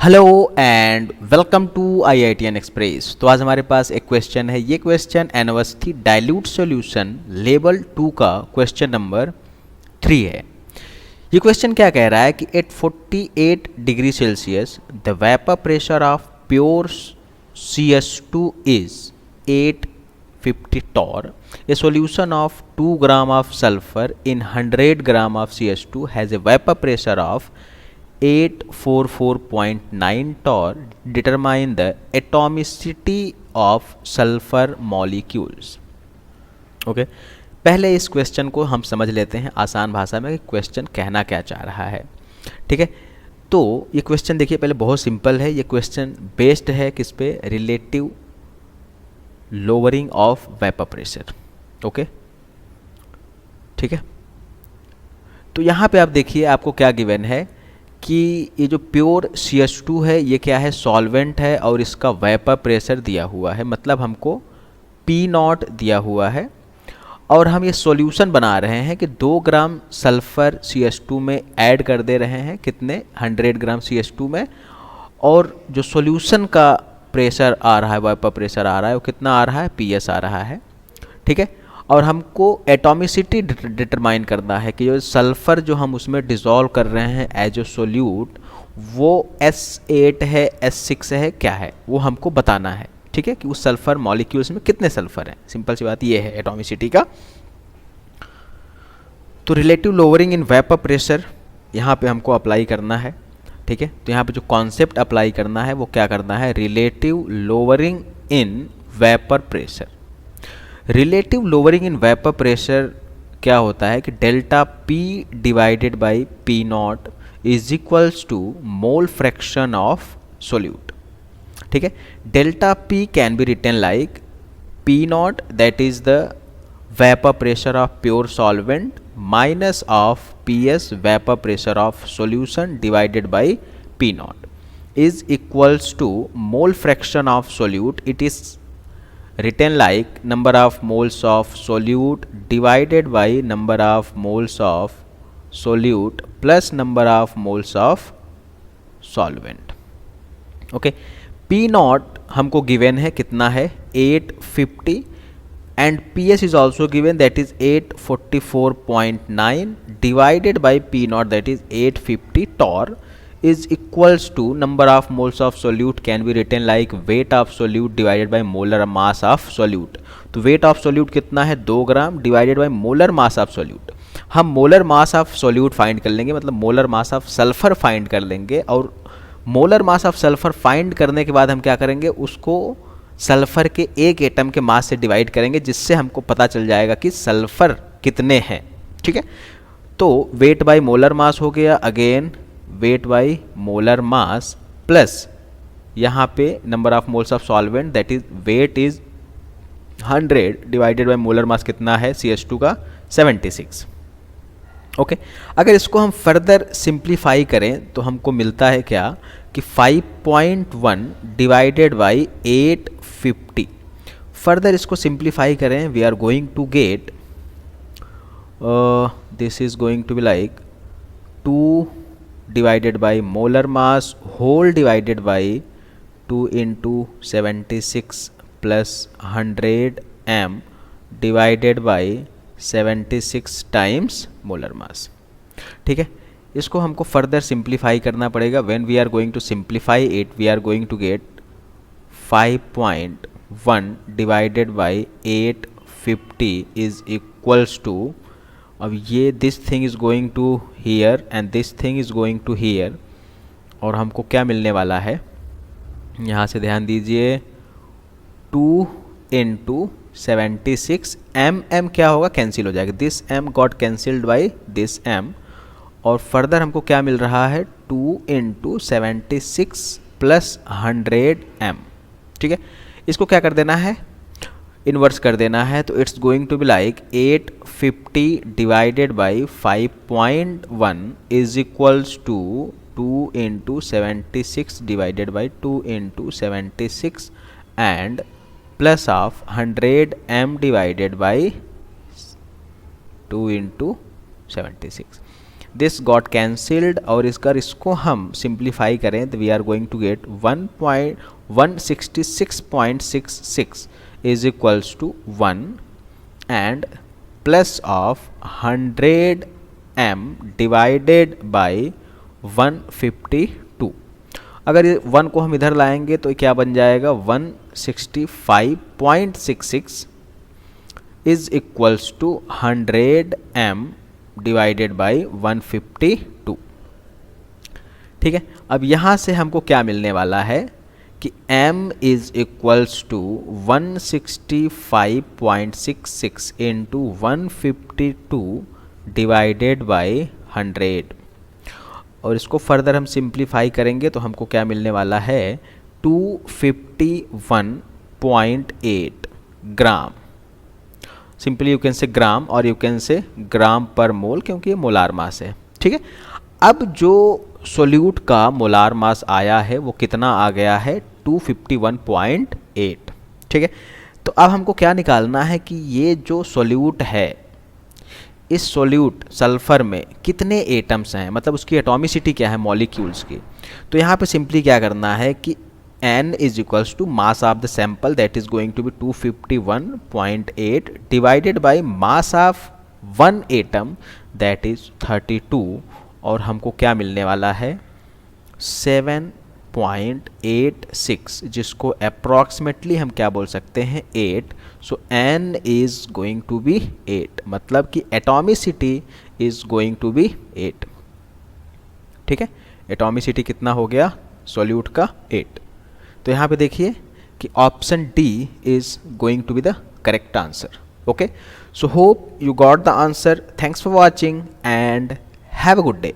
Hello and welcome to IITN express. तो आज हमारे पास एक क्वेश्चन है। ये question university dilute solution level 2 का क्वेश्चन नंबर 3 है। ये क्वेश्चन क्या कह रहा है कि at 48 degree Celsius the vapour pressure of pure CS2 is 850 torr. A solution of 2 gram of sulfur in 100 gram of CS2 has a vapor pressure of 844.9 torr. Determine the atomicity of sulfur molecules. Okay पहले इस question को हम समझ लेते हैं आसान भाषा में कि क्वेश्चन कहना क्या चाह रहा है। ठीक है, तो ये क्वेश्चन देखिए पहले बहुत सिंपल है। ये क्वेश्चन बेस्ड है किस पे? Relative lowering of vapour pressure. Okay ठीक है, तो यहाँ पे आप देखिए आपको क्या गिवन है कि ये जो प्योर CS2 है ये क्या है? सॉल्वेंट है और इसका वेपर प्रेशर दिया हुआ है, मतलब हमको P0 दिया हुआ है और हम ये सॉल्यूशन बना रहे हैं कि 2 ग्राम सल्फ़र CS2 में ऐड कर दे रहे हैं। कितने? 100 ग्राम CS2 में। और जो सॉल्यूशन का प्रेशर आ रहा है, वेपर प्रेशर आ रहा है, वो कितना आ रहा है? PS आ रहा है। ठीक है, और हमको एटॉमिसिटी डिटरमाइन करना है कि जो सल्फ़र जो हम उसमें डिज़ोल्व कर रहे हैं एज ए सोल्यूट वो S8 है, S6 है, क्या है वो हमको बताना है। ठीक है, कि उस सल्फ़र मॉलिक्यूल्स में कितने सल्फ़र हैं। सिंपल सी बात ये है एटॉमिसिटी का। तो relative lowering in vapour pressure यहाँ पे हमको अप्लाई करना है। ठीक है, तो यहाँ पे जो कॉन्सेप्ट अप्लाई करना है वो क्या करना है? Relative lowering in vapour pressure. Relative lowering in vapour pressure क्या होता है कि delta P divided by P0 is equals to mole fraction of solute. ठीक है, delta P can be written like P0 that is the vapour pressure of pure solvent minus of PS vapour pressure of solution divided by P0 is equals to mole fraction of solute. It is written like number of moles of solute divided by number of moles of solute plus number of moles of solvent. Okay, P0 हमको given है, कितना है? 850 and PS is also given, that is 844.9 divided by P0 that is 850 torr is equals to number of moles of solute can be written like weight of solute divided by molar mass of solute. तो weight of solute कितना है? 2 ग्राम divided by molar mass of solute. हम molar mass of solute find कर लेंगे, मतलब molar mass of sulfur find कर लेंगे और molar mass of sulfur find करने के बाद हम क्या करेंगे? उसको सल्फ़र के एक एटम के मास से डिवाइड करेंगे, जिससे हमको पता चल जाएगा कि सल्फ़र कितने हैं। ठीक है, तो वेट बाय मोलर मास हो गया, again weight by molar mass plus यहाँ पे number of moles of solvent that is weight is 100 divided by molar mass कितना है CS2 का? 76। ओके, अगर इसको हम फर्दर सिंप्लीफाई करें तो हमको मिलता है क्या कि 5.1 डिवाइडेड बाई 850। फर्दर इसको सिंप्लीफाई करें, we are going to get this is going to be like 2 divided by molar mass whole divided by 2 into 76 plus 100 m divided by 76 times molar mass. ठीक है, इसको हमको फर्दर सिंप्लीफाई करना पड़ेगा। When we are going to simplify it we are going to get 5.1 divided by 850 is equals to, अब ये this thing is going to here and this thing is going to here, और हमको क्या मिलने वाला है? यहाँ से ध्यान दीजिए, 2 इंटू 76 m क्या होगा? कैंसिल हो जाएगा। This m got cancelled by this m, और फर्दर हमको क्या मिल रहा है? 2 इंटू 76 प्लस 100 m। ठीक है, इसको क्या कर देना है? इन्वर्स कर देना है। तो it's going to be like 850 divided by 5.1 is equals to 2 into 76 divided by 2 into 76 and plus of 100 m divided by 2 into 76। This got cancelled और इसको हम सिंप्लीफाई करें तो we are going to get 1.166.66 is equals to 1 and plus of 100 m divided by 152। अगर ये 1 को हम इधर लाएंगे तो क्या बन जाएगा 165.66 is equals to 100 m divided by 152। ठीक है, अब यहाँ से हमको क्या मिलने वाला है कि m is equals to 165.66 into 152 divided by 100 और इसको फर्दर हम सिंप्लीफाई करेंगे तो हमको क्या मिलने वाला है 251.8 ग्राम। सिंपली यू कैन से ग्राम और यू कैन से ग्राम पर मोल क्योंकि ये मोलार मास है। ठीक है, अब जो सोल्यूट का मोलार मास आया है वो कितना आ गया है 251.8। ठीक है, तो अब हमको क्या निकालना है कि ये जो सोल्यूट है इस सोल्यूट सल्फर में कितने एटम्स हैं, मतलब उसकी एटॉमिसिटी क्या है मॉलिक्यूल्स की। तो यहाँ पे सिंपली क्या करना है कि n is equals to mass of the sample that is going to be 251.8 divided by mass of one atom that is 32 और हमको क्या मिलने वाला है 7.86 जिसको अप्रॉक्सीमेटली हम क्या बोल सकते हैं 8। So n is going to be 8 मतलब कि atomicity is going to be 8। ठीक है, एटॉमिसिटी कितना हो गया सॉल्यूट का 8। तो यहाँ पे देखिए कि option D is going to be the correct answer. Okay, so hope you got the answer. Thanks for watching and have a good day.